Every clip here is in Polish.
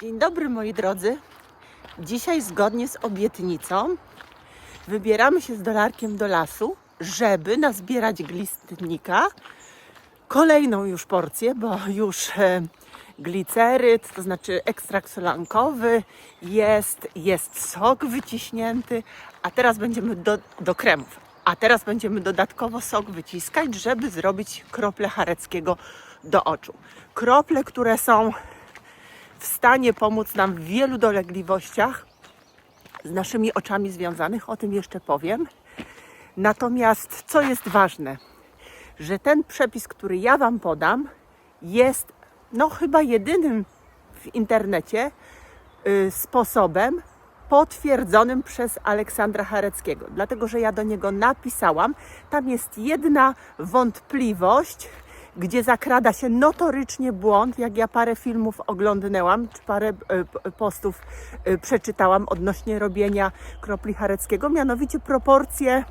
Dzień dobry moi drodzy. Dzisiaj zgodnie z obietnicą wybieramy się z Dolarkiem do lasu, żeby nazbierać glistnika. Kolejną już porcję, bo już gliceryt, to znaczy ekstrakt solankowy, jest sok wyciśnięty, a teraz będziemy do kremów. A teraz będziemy dodatkowo sok wyciskać, żeby zrobić krople Hareckiego do oczu. Krople, które są w stanie pomóc nam w wielu dolegliwościach z naszymi oczami związanych, o tym jeszcze powiem. Natomiast co jest ważne, że ten przepis, który ja Wam podam, jest chyba jedynym w internecie sposobem potwierdzonym przez Aleksandra Hareckiego. Dlatego, że ja do niego napisałam. Tam jest jedna wątpliwość, gdzie zakrada się notorycznie błąd, jak ja parę filmów oglądnęłam, czy parę postów przeczytałam odnośnie robienia kropli Hareckiego, mianowicie proporcje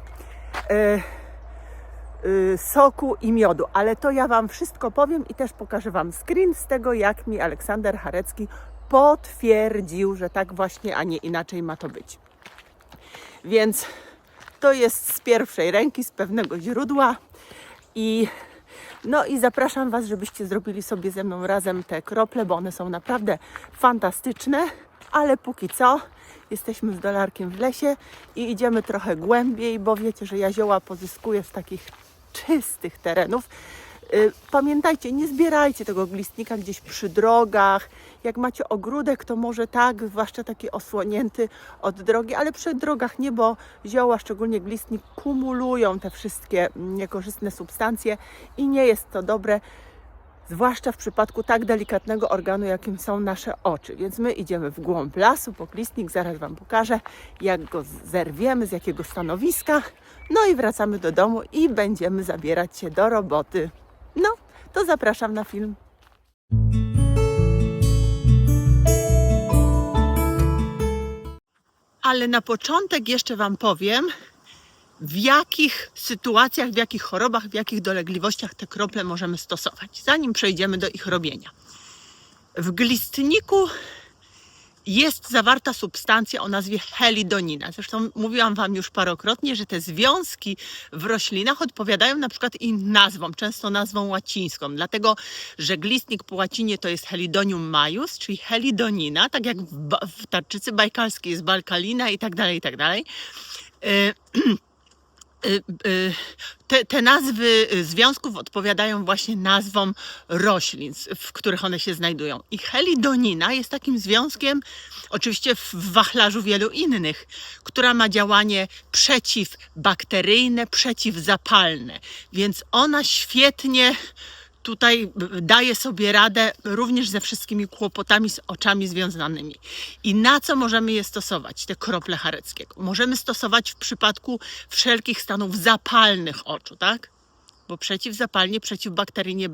soku i miodu. Ale to ja Wam wszystko powiem i też pokażę Wam screen z tego, jak mi Aleksander Harecki potwierdził, że tak właśnie, a nie inaczej ma to być. Więc to jest z pierwszej ręki, z pewnego źródła i zapraszam Was, żebyście zrobili sobie ze mną razem te krople, bo one są naprawdę fantastyczne, ale póki co jesteśmy z Dolarkiem w lesie i idziemy trochę głębiej, bo wiecie, że ja zioła pozyskuję z takich czystych terenów. Pamiętajcie, nie zbierajcie tego glistnika gdzieś przy drogach. Jak macie ogródek, to może tak, zwłaszcza taki osłonięty od drogi, ale przy drogach nie, bo zioła, szczególnie glistnik, kumulują te wszystkie niekorzystne substancje i nie jest to dobre, zwłaszcza w przypadku tak delikatnego organu, jakim są nasze oczy. Więc my idziemy w głąb lasu po glistnik, zaraz Wam pokażę, jak go zerwiemy, z jakiego stanowiska. No i wracamy do domu i będziemy zabierać się do roboty. No, to zapraszam na film. Ale na początek jeszcze Wam powiem, w jakich sytuacjach, w jakich chorobach, w jakich dolegliwościach te krople możemy stosować, zanim przejdziemy do ich robienia. W glistniku jest zawarta substancja o nazwie helidonina. Zresztą mówiłam Wam już parokrotnie, że te związki w roślinach odpowiadają na przykład im nazwom, często nazwą łacińską, dlatego, że glistnik po łacinie to jest Helidonium majus, czyli helidonina, tak jak w tarczycy bajkalskiej jest balkalina i tak dalej, i tak dalej. Te nazwy związków odpowiadają właśnie nazwom roślin, w których one się znajdują. I helidonina jest takim związkiem, oczywiście w wachlarzu wielu innych, która ma działanie przeciwbakteryjne, przeciwzapalne. Więc ona świetnie tutaj daje sobie radę również ze wszystkimi kłopotami z oczami związanymi. I na co możemy je stosować, te krople Hareckiego? Możemy stosować w przypadku wszelkich stanów zapalnych oczu, tak? Bo przeciwzapalnie, przeciwbakteryjnie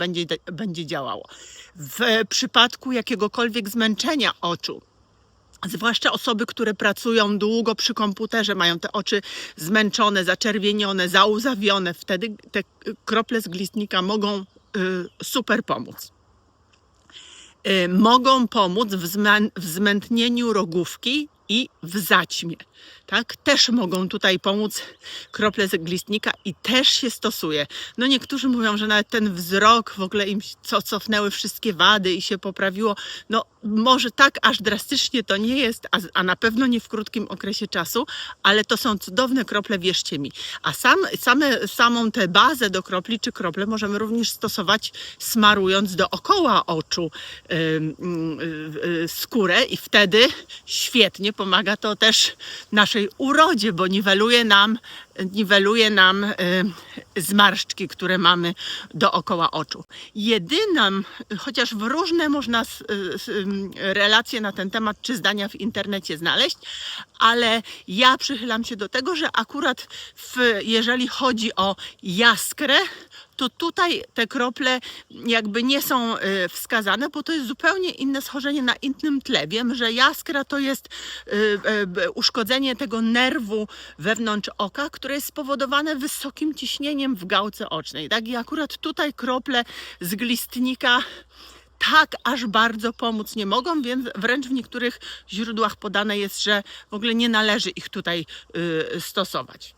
będzie działało. W przypadku jakiegokolwiek zmęczenia oczu, zwłaszcza osoby, które pracują długo przy komputerze, mają te oczy zmęczone, zaczerwienione, załzawione, wtedy te krople z glistnika mogą super pomóc. Mogą pomóc w zmętnieniu rogówki i w zaćmie. Tak? Też mogą tutaj pomóc krople z glistnika i też się stosuje. No niektórzy mówią, że nawet ten wzrok, w ogóle im cofnęły wszystkie wady i się poprawiło. No może tak aż drastycznie to nie jest, a na pewno nie w krótkim okresie czasu, ale to są cudowne krople, wierzcie mi. A samą tę bazę do kropli czy krople możemy również stosować smarując dookoła oczu skórę i wtedy świetnie pomaga to też naszej urodzie, bo niweluje nam zmarszczki, które mamy dookoła oczu. Jedyną, chociaż w różne można relacje na ten temat czy zdania w internecie znaleźć, ale ja przychylam się do tego, że akurat jeżeli chodzi o jaskrę, to tutaj te krople jakby nie są wskazane, bo to jest zupełnie inne schorzenie na innym tle. Wiem, że jaskra to jest uszkodzenie tego nerwu wewnątrz oka, które jest spowodowane wysokim ciśnieniem w gałce ocznej. Tak? I akurat tutaj krople z glistnika tak aż bardzo pomóc nie mogą, więc wręcz w niektórych źródłach podane jest, że w ogóle nie należy ich tutaj stosować.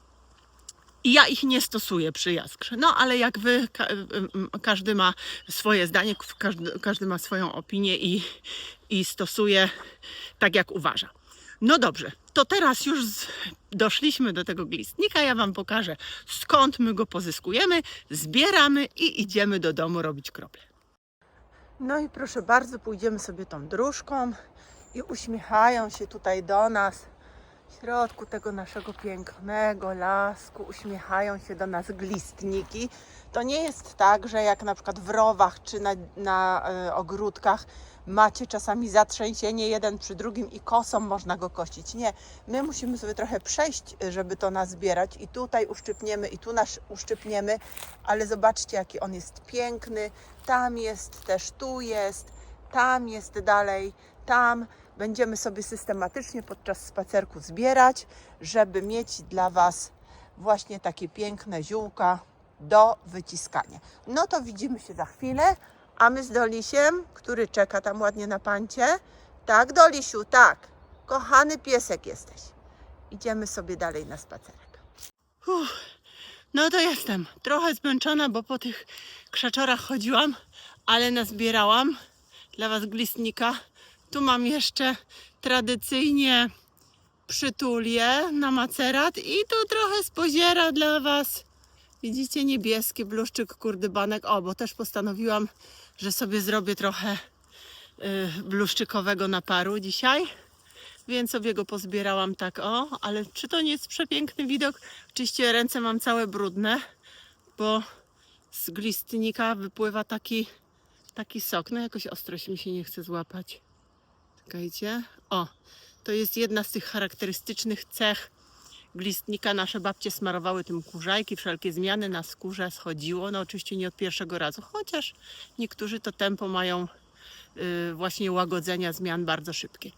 I ja ich nie stosuję przy jaskrze. No ale jak wy, każdy ma swoje zdanie, każdy ma swoją opinię i stosuje tak, jak uważa. No dobrze, to teraz już doszliśmy do tego glistnika. Ja wam pokażę, skąd my go pozyskujemy, zbieramy i idziemy do domu robić krople. No i proszę bardzo, pójdziemy sobie tą dróżką i uśmiechają się tutaj do nas. W środku tego naszego pięknego lasku uśmiechają się do nas glistniki. To nie jest tak, że jak na przykład w rowach czy na ogródkach macie czasami zatrzęsienie jeden przy drugim i kosą można go kosić. Nie, my musimy sobie trochę przejść, żeby to nazbierać i tutaj uszczypniemy i tu uszczypniemy, ale zobaczcie, jaki on jest piękny. Tam jest też, tu jest, tam jest dalej, tam. Będziemy sobie systematycznie podczas spacerku zbierać, żeby mieć dla Was właśnie takie piękne ziółka do wyciskania. No to widzimy się za chwilę, a my z Dolisiem, który czeka tam ładnie na pancie. Tak, Dolisiu, tak. Kochany piesek jesteś. Idziemy sobie dalej na spacerek. No to jestem trochę zmęczona, bo po tych krzaczorach chodziłam, ale nazbierałam dla Was glistnika. Tu mam jeszcze tradycyjnie przytulię na macerat i tu trochę z poziera dla Was. Widzicie, niebieski bluszczyk kurdybanek. O, bo też postanowiłam, że sobie zrobię trochę bluszczykowego naparu dzisiaj. Więc sobie go pozbierałam tak, o. Ale czy to nie jest przepiękny widok? Oczywiście ręce mam całe brudne, bo z glistnika wypływa taki sok. No jakoś ostrość mi się nie chce złapać. Czekajcie. O, to jest jedna z tych charakterystycznych cech glistnika. Nasze babcie smarowały tym kurzajki, wszelkie zmiany na skórze schodziło. No oczywiście nie od pierwszego razu, chociaż niektórzy to tempo mają właśnie łagodzenia zmian bardzo szybkie.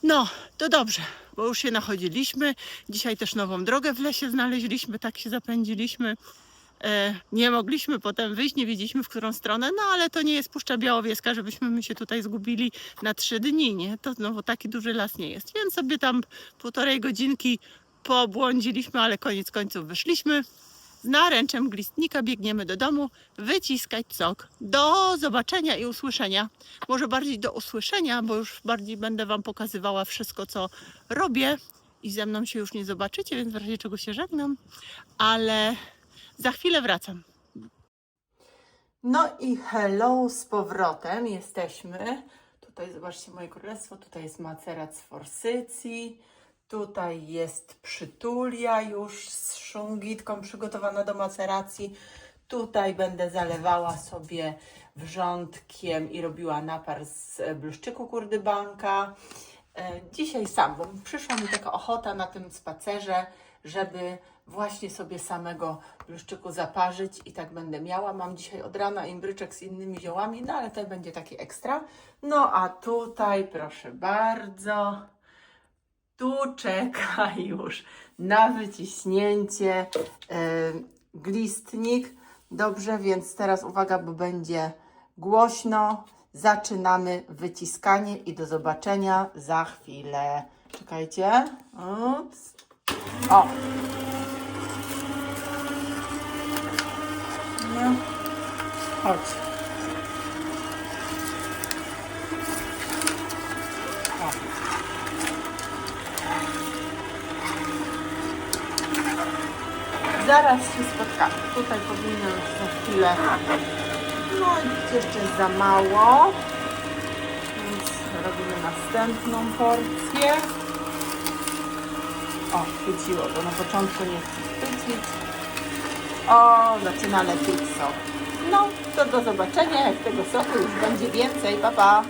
No, to dobrze, bo już się nachodziliśmy. Dzisiaj też nową drogę w lesie znaleźliśmy, tak się zapędziliśmy. Nie mogliśmy potem wyjść, nie wiedzieliśmy, w którą stronę, no ale to nie jest Puszcza Białowieska, żebyśmy my się tutaj zgubili na 3 dni, nie? To znowu taki duży las nie jest, więc sobie tam 1,5 godzinki pobłądziliśmy, ale koniec końców wyszliśmy. Z naręczem glistnika biegniemy do domu wyciskać sok. Do zobaczenia i usłyszenia. Może bardziej do usłyszenia, bo już bardziej będę Wam pokazywała wszystko, co robię i ze mną się już nie zobaczycie, więc w razie czego się żegnam, ale za chwilę wracam. No i hello, z powrotem jesteśmy. Tutaj zobaczcie moje królestwo, tutaj jest macerat z forsycji, tutaj jest przytulia już z szungitką przygotowana do maceracji. Tutaj będę zalewała sobie wrzątkiem i robiła napar z bluszczyku kurdybanka. Dzisiaj sam, bo przyszła mi taka ochota na tym spacerze, żeby właśnie sobie samego bluszczyku zaparzyć i tak będę miała. Mam dzisiaj od rana imbryczek z innymi ziołami, no ale to będzie taki ekstra. No a tutaj proszę bardzo, tu czeka już na wyciśnięcie glistnik. Dobrze, więc teraz uwaga, bo będzie głośno. Zaczynamy wyciskanie i do zobaczenia za chwilę. Czekajcie. Ups. O! No. Chodź. O. Zaraz się spotkamy. Tutaj powinno już za chwilę. No i jeszcze jest za mało. Więc robimy następną porcję. O, chwyciło, bo na początku nie chce chwycić. O, zaczyna lecieć sok. No, to do zobaczenia, jak tego soku już będzie więcej. Pa, pa.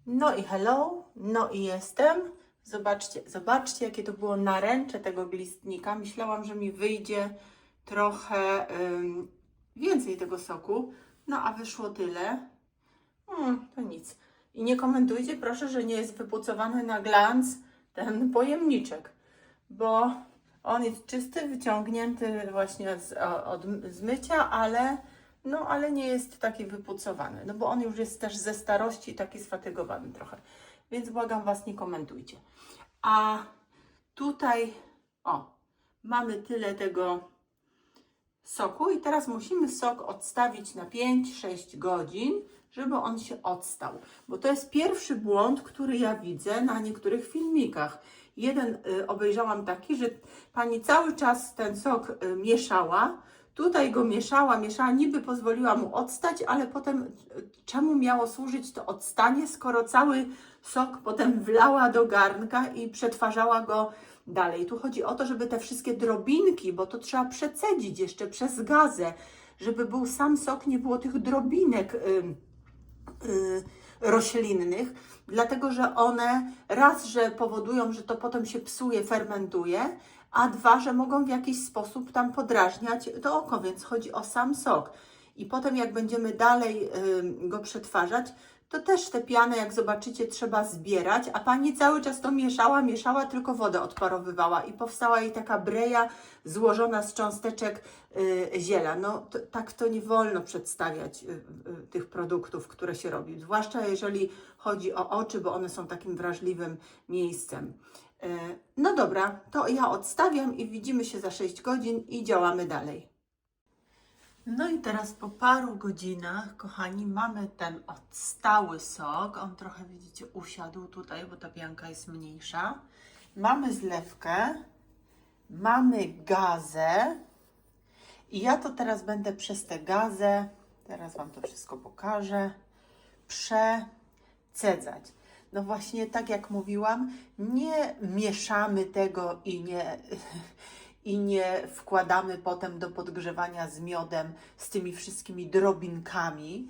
No i hello, no i jestem. Zobaczcie, jakie to było naręcze tego glistnika. Myślałam, że mi wyjdzie trochę więcej tego soku. No, a wyszło tyle. To nic. I nie komentujcie, proszę, że nie jest wypucowany na glans ten pojemniczek, bo on jest czysty, wyciągnięty właśnie od zmycia, ale no ale nie jest taki wypucowany, no bo on już jest też ze starości taki sfatygowany trochę, więc błagam Was, nie komentujcie. A tutaj, o, mamy tyle tego soku i teraz musimy sok odstawić na 5-6 godzin, żeby on się odstał. Bo to jest pierwszy błąd, który ja widzę na niektórych filmikach. Jeden obejrzałam taki, że pani cały czas ten sok mieszała. Tutaj go mieszała, niby pozwoliła mu odstać, ale potem czemu miało służyć to odstanie, skoro cały sok potem wlała do garnka i przetwarzała go dalej. Tu chodzi o to, żeby te wszystkie drobinki, bo to trzeba przecedzić jeszcze przez gazę, żeby był sam sok, nie było tych drobinek roślinnych, dlatego że one raz, że powodują, że to potem się psuje, fermentuje, a dwa, że mogą w jakiś sposób tam podrażniać to oko, więc chodzi o sam sok. I potem jak będziemy dalej go przetwarzać, to też te piany, jak zobaczycie, trzeba zbierać, a pani cały czas to mieszała, tylko wodę odparowywała i powstała jej taka breja złożona z cząsteczek ziela. No tak to nie wolno przedstawiać tych produktów, które się robi, zwłaszcza jeżeli chodzi o oczy, bo one są takim wrażliwym miejscem. No dobra, to ja odstawiam i widzimy się za 6 godzin i działamy dalej. No i teraz po paru godzinach, kochani, mamy ten odstały sok. On trochę, widzicie, usiadł tutaj, bo ta pianka jest mniejsza. Mamy zlewkę, mamy gazę i ja to teraz będę przez tę gazę, teraz Wam to wszystko pokażę, przecedzać. No właśnie, tak jak mówiłam, nie mieszamy tego i nie wkładamy potem do podgrzewania z miodem, z tymi wszystkimi drobinkami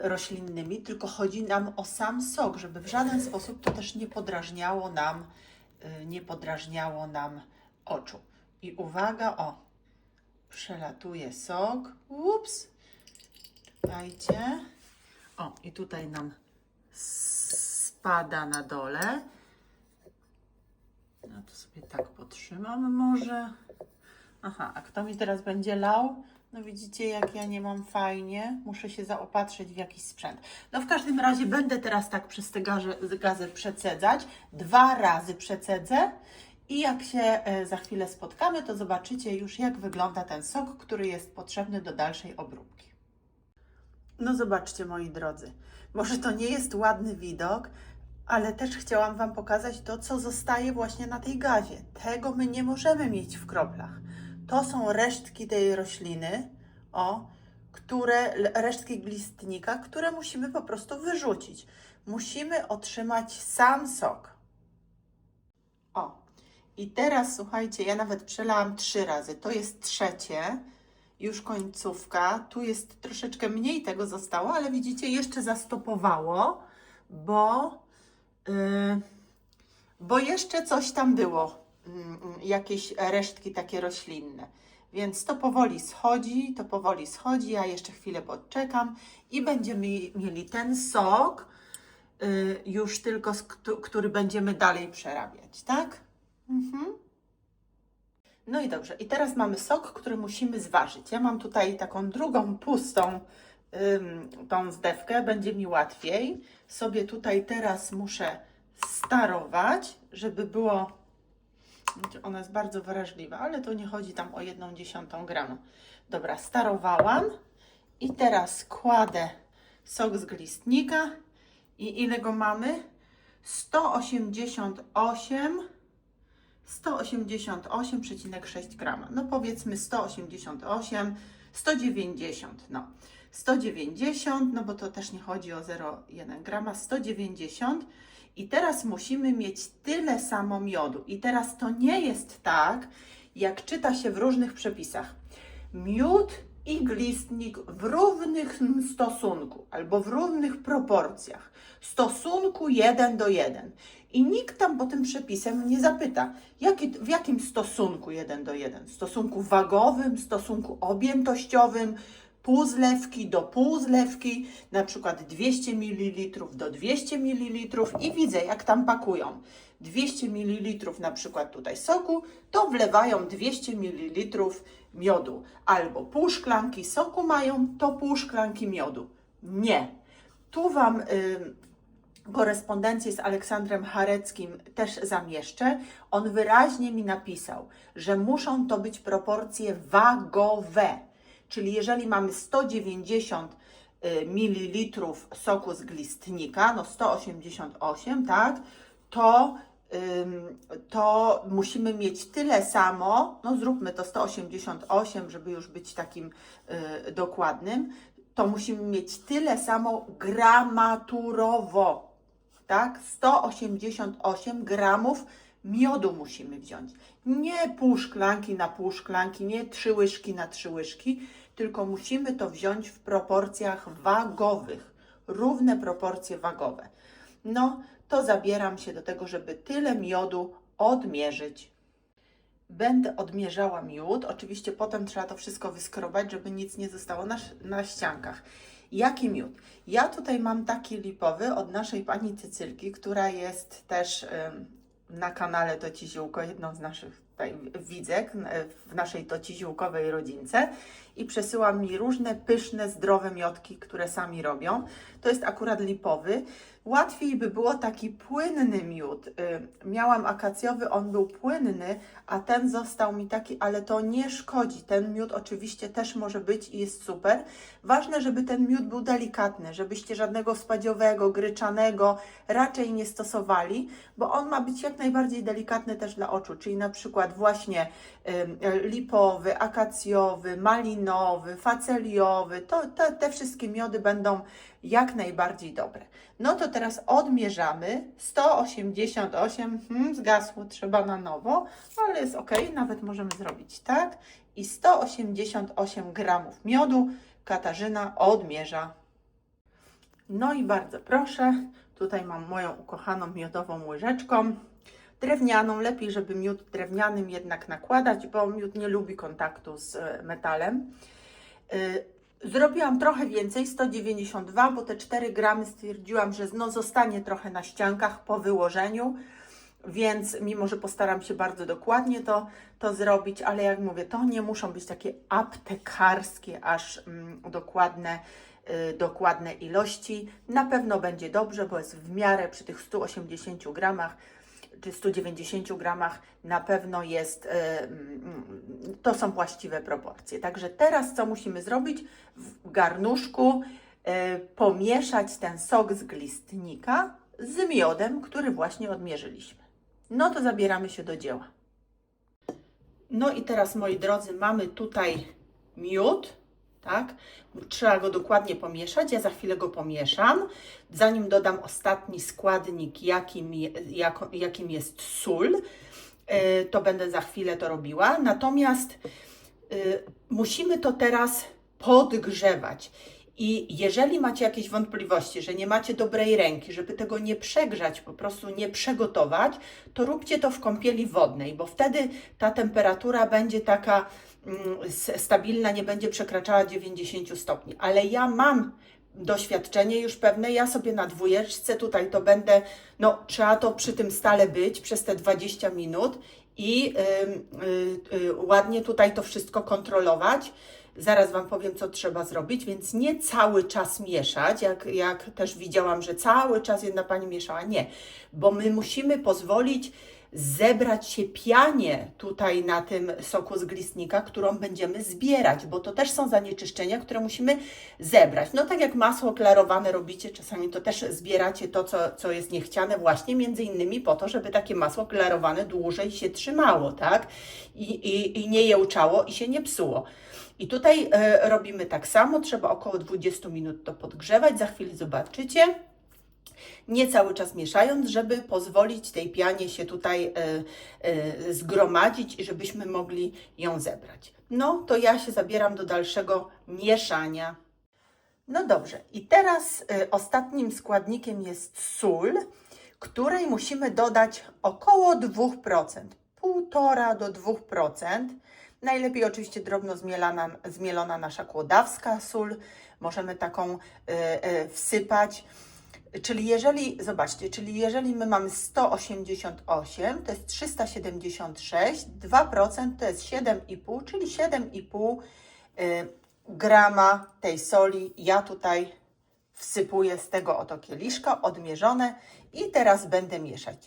roślinnymi, tylko chodzi nam o sam sok, żeby w żaden sposób to też nie podrażniało nam oczu. I uwaga, o, przelatuje sok, ups, dajcie, o, i tutaj nam spada na dole. No to sobie tak potrzymam może. Aha, a kto mi teraz będzie lał? No widzicie, jak ja nie mam fajnie. Muszę się zaopatrzyć w jakiś sprzęt. No w każdym razie będę teraz tak przez te gazę przecedzać. 2 razy przecedzę. I jak się za chwilę spotkamy, to zobaczycie już, jak wygląda ten sok, który jest potrzebny do dalszej obróbki. No zobaczcie, moi drodzy. Może to nie jest ładny widok, ale też chciałam Wam pokazać to, co zostaje właśnie na tej gazie. Tego my nie możemy mieć w kroplach. To są resztki tej rośliny, resztki glistnika, które musimy po prostu wyrzucić. Musimy otrzymać sam sok. O, i teraz słuchajcie, ja nawet przelałam 3 razy. To jest trzecie, już końcówka. Tu jest troszeczkę mniej tego zostało, ale widzicie, jeszcze zastopowało, bo jeszcze coś tam było, jakieś resztki takie roślinne. Więc to powoli schodzi, ja jeszcze chwilę podczekam i będziemy mieli ten sok, już tylko, który będziemy dalej przerabiać, tak? No i dobrze, i teraz mamy sok, który musimy zważyć. Ja mam tutaj taką drugą pustą tą zdewkę, będzie mi łatwiej. Sobie tutaj teraz muszę starować, żeby było, ona jest bardzo wrażliwa, ale to nie chodzi tam o 1/10 grama. Dobra, starowałam i teraz kładę sok z glistnika i ile go mamy? 188,6 grama. No powiedzmy 188, 190, no. 190, no bo to też nie chodzi o 0,1 grama, 190 i teraz musimy mieć tyle samo miodu. I teraz to nie jest tak, jak czyta się w różnych przepisach. Miód i glistnik w równym stosunku albo w równych proporcjach, stosunku 1:1. I nikt tam po tym przepisem nie zapyta, w jakim stosunku 1:1? Stosunku wagowym, stosunku objętościowym, pół zlewki do pół zlewki, na przykład 200 ml do 200 ml i widzę, jak tam pakują. 200 ml na przykład tutaj soku, to wlewają 200 ml miodu. Albo pół szklanki soku mają, to pół szklanki miodu. Nie. Tu Wam korespondencję z Aleksandrem Chareckim też zamieszczę. On wyraźnie mi napisał, że muszą to być proporcje wagowe. Czyli jeżeli mamy 190 ml soku z glistnika, no 188, tak, to musimy mieć tyle samo, no zróbmy to 188, żeby już być takim dokładnym, to musimy mieć tyle samo gramaturowo, tak? 188 gramów miodu musimy wziąć. Nie pół szklanki na pół szklanki, nie 3 łyżki na 3 łyżki, tylko musimy to wziąć w proporcjach wagowych, równe proporcje wagowe. No, to zabieram się do tego, żeby tyle miodu odmierzyć. Będę odmierzała miód. Oczywiście potem trzeba to wszystko wyskrobać, żeby nic nie zostało na ściankach. Jaki miód? Ja tutaj mam taki lipowy od naszej pani Cycylki, która jest też na kanale Toci Ziółko, jedną z naszych widzek w naszej Toci Ziółkowej rodzince i przesyła mi różne pyszne, zdrowe miodki, które sami robią. To jest akurat lipowy. Łatwiej by było taki płynny miód. Miałam akacjowy, on był płynny, a ten został mi taki, ale to nie szkodzi. Ten miód oczywiście też może być i jest super. Ważne, żeby ten miód był delikatny, żebyście żadnego spadziowego, gryczanego raczej nie stosowali, bo on ma być jak najbardziej delikatny też dla oczu, czyli na przykład właśnie lipowy, akacjowy, malinowy, faceliowy, te wszystkie miody będą jak najbardziej dobre. No to teraz odmierzamy 188, zgasło, trzeba na nowo, ale jest ok, nawet możemy zrobić tak. I 188 gramów miodu Katarzyna odmierza. No i bardzo proszę, tutaj mam moją ukochaną miodową łyżeczką, drewnianą, lepiej żeby miód drewnianym jednak nakładać, bo miód nie lubi kontaktu z metalem. Zrobiłam trochę więcej, 192, bo te 4 gramy stwierdziłam, że zostanie trochę na ściankach po wyłożeniu, więc mimo, że postaram się bardzo dokładnie to zrobić, ale jak mówię, to nie muszą być takie aptekarskie, aż dokładne ilości. Na pewno będzie dobrze, bo jest w miarę przy tych 180 gramach czy 190 gramach na pewno jest, to są właściwe proporcje. Także teraz co musimy zrobić? W garnuszku pomieszać ten sok z glistnika z miodem, który właśnie odmierzyliśmy. No to zabieramy się do dzieła. No i teraz, moi drodzy, mamy tutaj miód, tak? Trzeba go dokładnie pomieszać. Ja za chwilę go pomieszam, zanim dodam ostatni składnik, jakim jest sól. To będę za chwilę to robiła. Natomiast musimy to teraz podgrzewać. I jeżeli macie jakieś wątpliwości, że nie macie dobrej ręki, żeby tego nie przegrzać, po prostu nie przegotować, to róbcie to w kąpieli wodnej, bo wtedy ta temperatura będzie taka stabilna, nie będzie przekraczała 90 stopni. Ale ja mam doświadczenie już pewne, ja sobie na 2 tutaj to będę, no trzeba to przy tym stale być przez te 20 minut i ładnie tutaj to wszystko kontrolować. Zaraz Wam powiem, co trzeba zrobić, więc nie cały czas mieszać, jak też widziałam, że cały czas jedna pani mieszała. Nie, bo my musimy pozwolić zebrać się pianie tutaj na tym soku z glistnika, którą będziemy zbierać, bo to też są zanieczyszczenia, które musimy zebrać. No tak jak masło klarowane robicie, czasami to też zbieracie to, co jest niechciane właśnie między innymi po to, żeby takie masło klarowane dłużej się trzymało, tak? I nie jełczało i się nie psuło. I tutaj robimy tak samo, trzeba około 20 minut to podgrzewać, za chwilę zobaczycie. Nie cały czas mieszając, żeby pozwolić tej pianie się tutaj zgromadzić i żebyśmy mogli ją zebrać. No to ja się zabieram do dalszego mieszania. No dobrze, i teraz ostatnim składnikiem jest sól, której musimy dodać około 2%, 1,5 do 2%. Najlepiej oczywiście drobno zmielona nasza kłodawska sól, możemy taką wsypać. Czyli jeżeli, zobaczcie, czyli jeżeli my mamy 188, to jest 376, 2% to jest 7,5, czyli 7,5 grama tej soli ja tutaj wsypuję z tego oto kieliszka, odmierzone i teraz będę mieszać.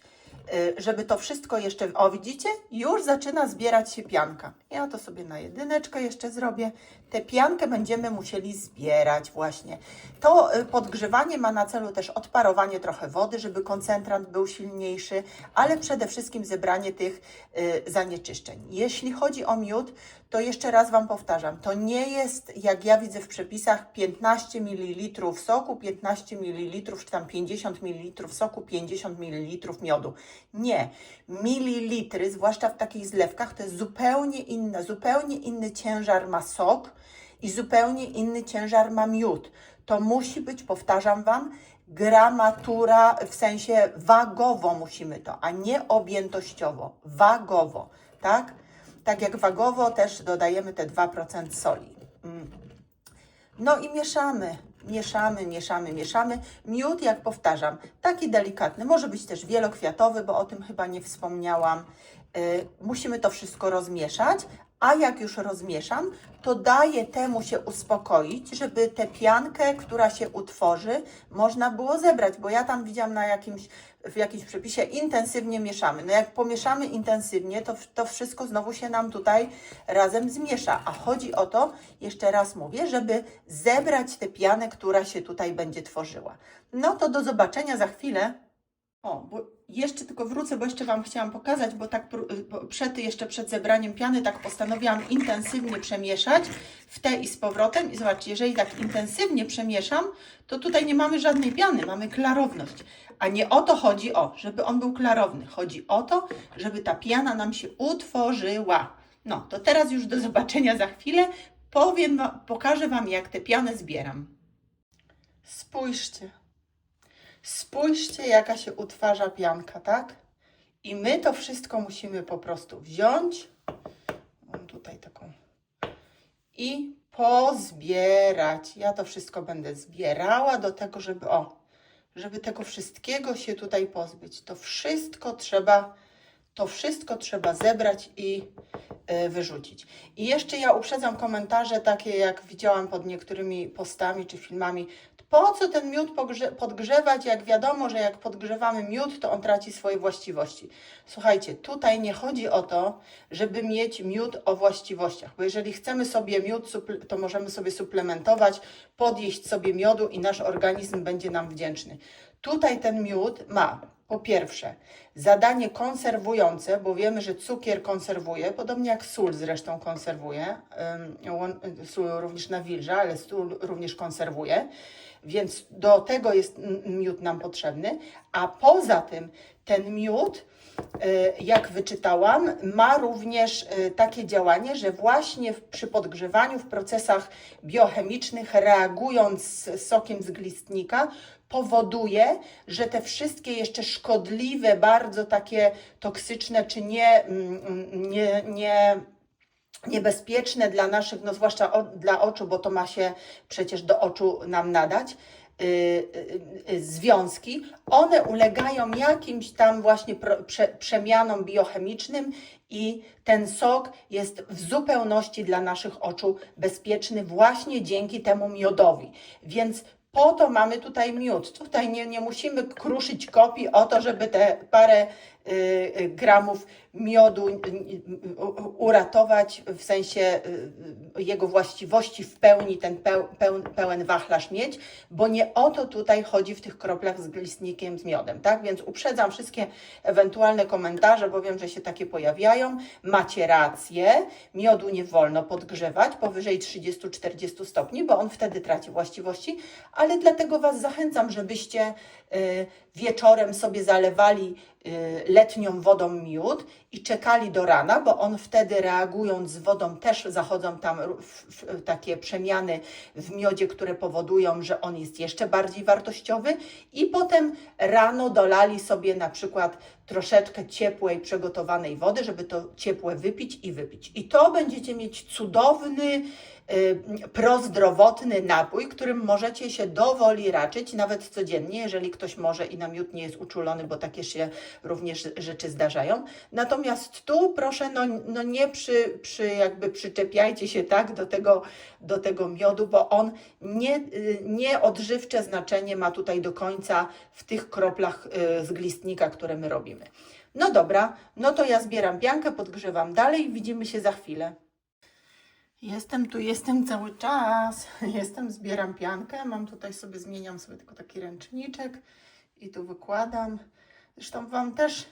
Żeby to wszystko jeszcze, o widzicie, już zaczyna zbierać się pianka. Ja to sobie na jedyneczkę jeszcze zrobię. Tę piankę będziemy musieli zbierać właśnie. To podgrzewanie ma na celu też odparowanie trochę wody, żeby koncentrant był silniejszy, ale przede wszystkim zebranie tych zanieczyszczeń. Jeśli chodzi o miód, to jeszcze raz Wam powtarzam, to nie jest, jak ja widzę w przepisach, 15 ml soku, 15 ml, czy tam 50 ml soku, 50 ml miodu. Nie. Mililitry, zwłaszcza w takich zlewkach, to jest zupełnie inny ciężar ma sok i zupełnie inny ciężar ma miód. To musi być, powtarzam Wam, gramatura, w sensie wagowo musimy to, a nie objętościowo. Wagowo, tak? Tak jak wagowo też dodajemy te 2% soli. No i mieszamy. Miód, jak powtarzam, taki delikatny, może być też wielokwiatowy, bo o tym chyba nie wspomniałam. Musimy to wszystko rozmieszać, a jak już rozmieszam, to daję temu się uspokoić, żeby tę piankę, która się utworzy, można było zebrać, bo ja tam widziałam w jakimś przepisie intensywnie mieszamy. No jak pomieszamy intensywnie, to wszystko znowu się nam tutaj razem zmiesza. A chodzi o to, jeszcze raz mówię, żeby zebrać tę pianę, która się tutaj będzie tworzyła. No to do zobaczenia za chwilę. O, bo jeszcze tylko wrócę, bo jeszcze Wam chciałam pokazać, bo tak jeszcze przed zebraniem piany tak postanowiłam intensywnie przemieszać w te i z powrotem. I zobaczcie, jeżeli tak intensywnie przemieszam, to tutaj nie mamy żadnej piany, mamy klarowność. A nie o to chodzi, żeby on był klarowny. Chodzi o to, żeby ta piana nam się utworzyła. No, to teraz już do zobaczenia za chwilę. Pokażę Wam, jak tę pianę zbieram. Spójrzcie, jaka się utwarza pianka, tak? I my to wszystko musimy po prostu wziąć. Mam tutaj taką. I pozbierać. Ja to wszystko będę zbierała do tego, żeby tego wszystkiego się tutaj pozbyć. To wszystko trzeba zebrać i wyrzucić. I jeszcze ja uprzedzam komentarze takie, jak widziałam pod niektórymi postami czy filmami. Po co ten miód podgrzewać, jak wiadomo, że jak podgrzewamy miód, to on traci swoje właściwości. Słuchajcie, tutaj nie chodzi o to, żeby mieć miód o właściwościach, bo jeżeli chcemy sobie miód, to możemy sobie suplementować, podjeść sobie miodu i nasz organizm będzie nam wdzięczny. Tutaj ten miód ma, po pierwsze, zadanie konserwujące, bo wiemy, że cukier konserwuje, podobnie jak sól zresztą konserwuje, sól również nawilża, ale sól również konserwuje, więc do tego jest miód nam potrzebny, a poza tym ten miód, jak wyczytałam, ma również takie działanie, że właśnie przy podgrzewaniu, w procesach biochemicznych, reagując z sokiem z glistnika, powoduje, że te wszystkie jeszcze szkodliwe, bardzo takie toksyczne czy niebezpieczne dla naszych, no zwłaszcza dla oczu, bo to ma się przecież do oczu nam nadać, związki, one ulegają jakimś tam właśnie przemianom biochemicznym i ten sok jest w zupełności dla naszych oczu bezpieczny właśnie dzięki temu miodowi. Więc po to mamy tutaj miód. Tutaj nie musimy kruszyć kopii o to, żeby te parę gramów miodu uratować, w sensie jego właściwości w pełni, ten pełen wachlarz mieć, bo nie o to tutaj chodzi w tych kroplach z glistnikiem, z miodem, tak? Więc uprzedzam wszystkie ewentualne komentarze, bo wiem, że się takie pojawiają. Macie rację, miodu nie wolno podgrzewać powyżej 30-40 stopni, bo on wtedy traci właściwości, ale dlatego Was zachęcam, żebyście wieczorem sobie zalewali letnią wodą miód i czekali do rana, bo on wtedy, reagując z wodą, też zachodzą tam takie przemiany w miodzie, które powodują, że on jest jeszcze bardziej wartościowy, i potem rano dolali sobie na przykład troszeczkę ciepłej, przygotowanej wody, żeby to ciepłe wypić i wypić. I to będziecie mieć cudowny, prozdrowotny napój, którym możecie się dowoli raczyć, nawet codziennie, jeżeli ktoś może i na miód nie jest uczulony, bo takie się również rzeczy zdarzają. Natomiast tu proszę, no nie jakby przyczepiajcie się tak do tego miodu, bo on nie odżywcze znaczenie ma tutaj do końca w tych kroplach z glistnika, które my robimy. No dobra, no to ja zbieram piankę, podgrzewam dalej i widzimy się za chwilę. Jestem cały czas. Zbieram piankę. Mam tutaj zmieniam sobie tylko taki ręczniczek i tu wykładam. Zresztą Wam też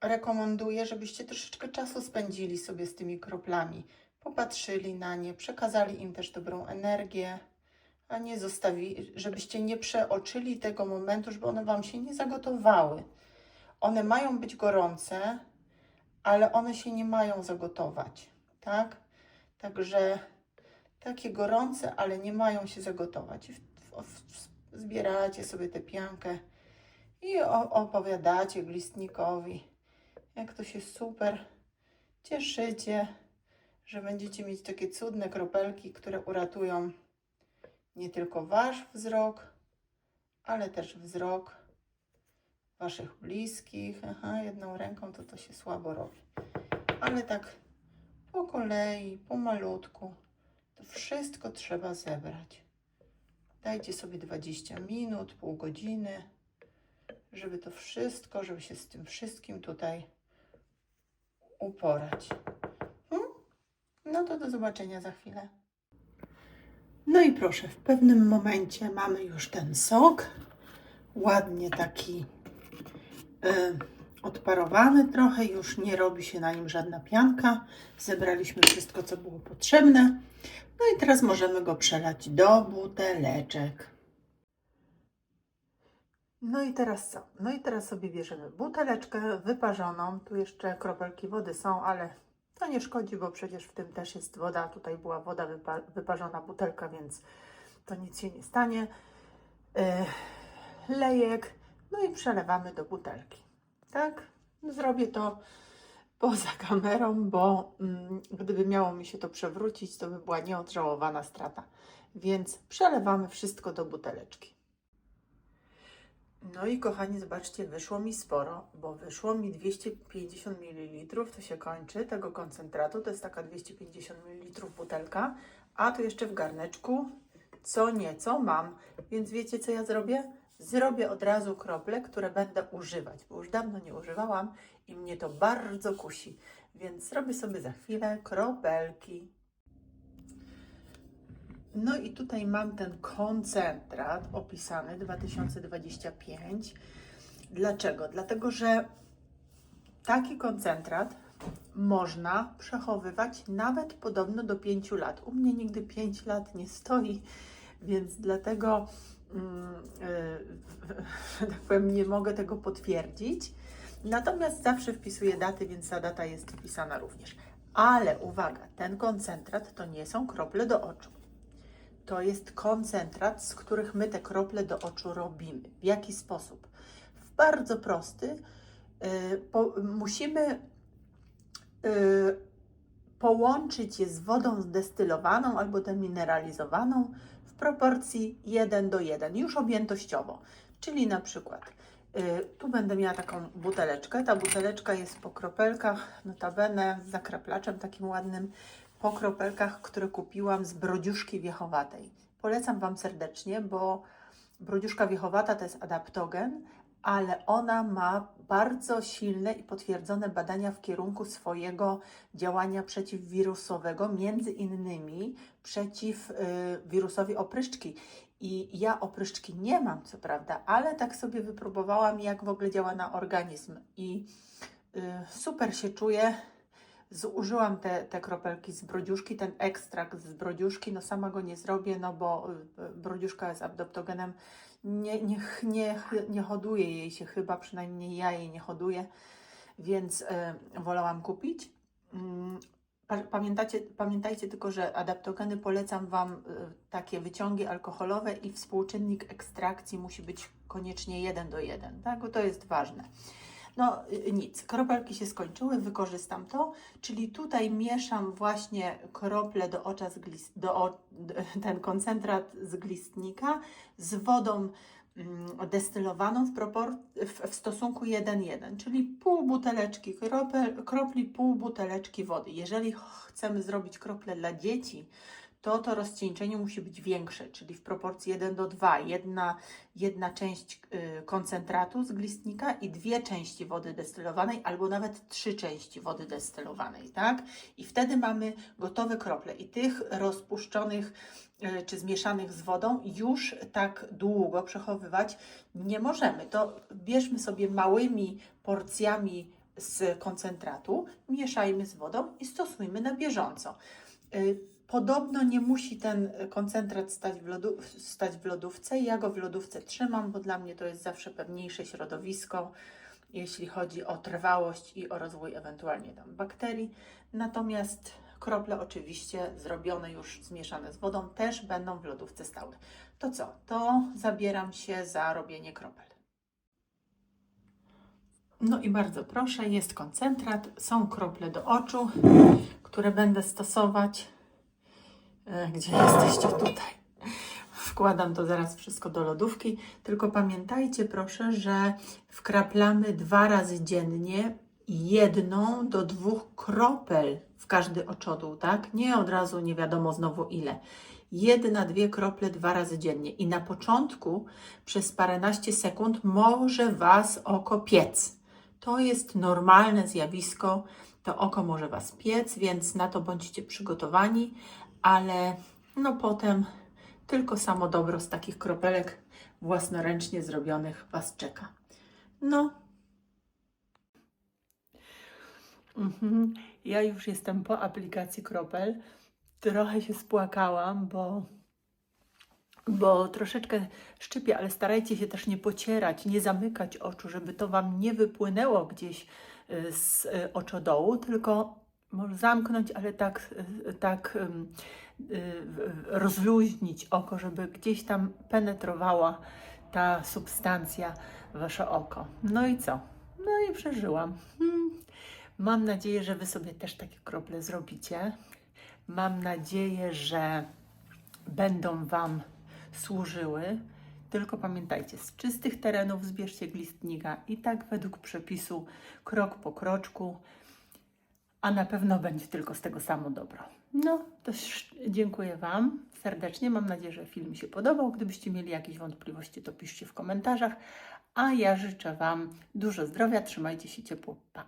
rekomenduję, żebyście troszeczkę czasu spędzili sobie z tymi kroplami. Popatrzyli na nie, przekazali im też dobrą energię, a nie zostawili, żebyście nie przeoczyli tego momentu, żeby one Wam się nie zagotowały. One mają być gorące, ale one się nie mają zagotować, tak? Także takie gorące, ale nie mają się zagotować. Zbieracie sobie tę piankę i opowiadacie glistnikowi, jak to się super cieszycie, że będziecie mieć takie cudne kropelki, które uratują nie tylko Wasz wzrok, ale też wzrok Waszych bliskich. Aha, jedną ręką to się słabo robi. Ale tak po kolei, pomalutku, to wszystko trzeba zebrać. Dajcie sobie 20 minut, pół godziny, żeby to wszystko, żeby się z tym wszystkim tutaj uporać. No to do zobaczenia za chwilę. No i proszę, w pewnym momencie mamy już ten sok, ładnie taki odparowany trochę, już nie robi się na nim żadna pianka. Zebraliśmy wszystko, co było potrzebne. No i teraz możemy go przelać do buteleczek. No i teraz co? No i teraz sobie bierzemy buteleczkę wyparzoną. Tu jeszcze kropelki wody są, ale to nie szkodzi, bo przecież w tym też jest woda. Tutaj była woda wyparzona butelka, więc to nic się nie stanie. Lejek. No i przelewamy do butelki. Tak? Zrobię to poza kamerą, bo gdyby miało mi się to przewrócić, to by była nieodżałowana strata. Więc przelewamy wszystko do buteleczki. No i kochani, zobaczcie, wyszło mi sporo, bo wyszło mi 250 ml, to się kończy, tego koncentratu, to jest taka 250 ml butelka, a tu jeszcze w garneczku co nieco mam, więc wiecie, co ja zrobię? Zrobię od razu krople, które będę używać, bo już dawno nie używałam i mnie to bardzo kusi, więc zrobię sobie za chwilę kropelki. No i tutaj mam ten koncentrat opisany 2025. Dlaczego? Dlatego, że taki koncentrat można przechowywać nawet podobno do 5 lat. U mnie nigdy 5 lat nie stoi, więc dlatego tak powiem, nie mogę tego potwierdzić. Natomiast zawsze wpisuję daty, więc ta data jest wpisana również. Ale uwaga, ten koncentrat to nie są krople do oczu. To jest koncentrat, z których my te krople do oczu robimy. W jaki sposób? W bardzo prosty. Musimy połączyć je z wodą zdestylowaną albo demineralizowaną w proporcji 1:1, już objętościowo. Czyli na przykład tu będę miała taką buteleczkę. Ta buteleczka jest po kropelkach, notabene z zakraplaczem takim ładnym, po kropelkach, które kupiłam z brodziuszki wiechowatej. Polecam Wam serdecznie, bo brodziuszka wiechowata to jest adaptogen, ale ona ma bardzo silne i potwierdzone badania w kierunku swojego działania przeciwwirusowego, między innymi przeciw wirusowi opryszczki. I ja opryszczki nie mam, co prawda, ale tak sobie wypróbowałam, jak w ogóle działa na organizm i super się czuję. Zużyłam te kropelki z brodziuszki, ten ekstrakt z brodziuszki, no sama go nie zrobię, no bo brodziuszka jest adaptogenem nie hoduje jej się chyba, przynajmniej ja jej nie hoduję, więc wolałam kupić. Pamiętajcie tylko, że adaptogeny polecam Wam takie wyciągi alkoholowe i współczynnik ekstrakcji musi być koniecznie 1:1, tak? Bo to jest ważne. No nic, kropelki się skończyły, wykorzystam to, czyli tutaj mieszam właśnie krople do ocza ten koncentrat z glistnika z wodą destylowaną w stosunku 1:1, czyli pół buteleczki kropli, pół buteleczki wody. Jeżeli chcemy zrobić krople dla dzieci, to rozcieńczenie musi być większe, czyli w proporcji 1:2. Jedna część koncentratu z glistnika i 2 części wody destylowanej, albo nawet 3 części wody destylowanej, tak? I wtedy mamy gotowe krople. I tych rozpuszczonych czy zmieszanych z wodą już tak długo przechowywać nie możemy. To bierzmy sobie małymi porcjami z koncentratu, mieszajmy z wodą i stosujmy na bieżąco. Podobno nie musi ten koncentrat stać w lodówce. Ja go w lodówce trzymam, bo dla mnie to jest zawsze pewniejsze środowisko, jeśli chodzi o trwałość i o rozwój ewentualnie tam bakterii. Natomiast krople oczywiście zrobione już, zmieszane z wodą, też będą w lodówce stały. To co? To zabieram się za robienie kropel. No i bardzo proszę, jest koncentrat, są krople do oczu, które będę stosować. Gdzie jesteście? Tutaj. Wkładam to zaraz wszystko do lodówki. Tylko pamiętajcie proszę, że wkraplamy 2 razy dziennie 1 do 2 kropel w każdy oczodół, tak? Nie od razu nie wiadomo znowu ile. 1-2 krople 2 razy dziennie. I na początku przez paręnaście sekund może Was oko piec. To jest normalne zjawisko. To oko może Was piec, więc na to bądźcie przygotowani. Ale no potem tylko samo dobro z takich kropelek własnoręcznie zrobionych Was czeka. No. Ja już jestem po aplikacji kropel. Trochę się spłakałam, bo troszeczkę szczypie, ale starajcie się też nie pocierać, nie zamykać oczu, żeby to Wam nie wypłynęło gdzieś z oczodołu, tylko może zamknąć, ale tak rozluźnić oko, żeby gdzieś tam penetrowała ta substancja w Wasze oko. No i co? No i przeżyłam. Mam nadzieję, że Wy sobie też takie krople zrobicie. Mam nadzieję, że będą Wam służyły. Tylko pamiętajcie, z czystych terenów zbierzcie glistnika i tak według przepisu, krok po kroczku, a na pewno będzie tylko z tego samo dobro. No, to dziękuję Wam serdecznie. Mam nadzieję, że film się podobał. Gdybyście mieli jakieś wątpliwości, to piszcie w komentarzach. A ja życzę Wam dużo zdrowia. Trzymajcie się ciepło. Pa!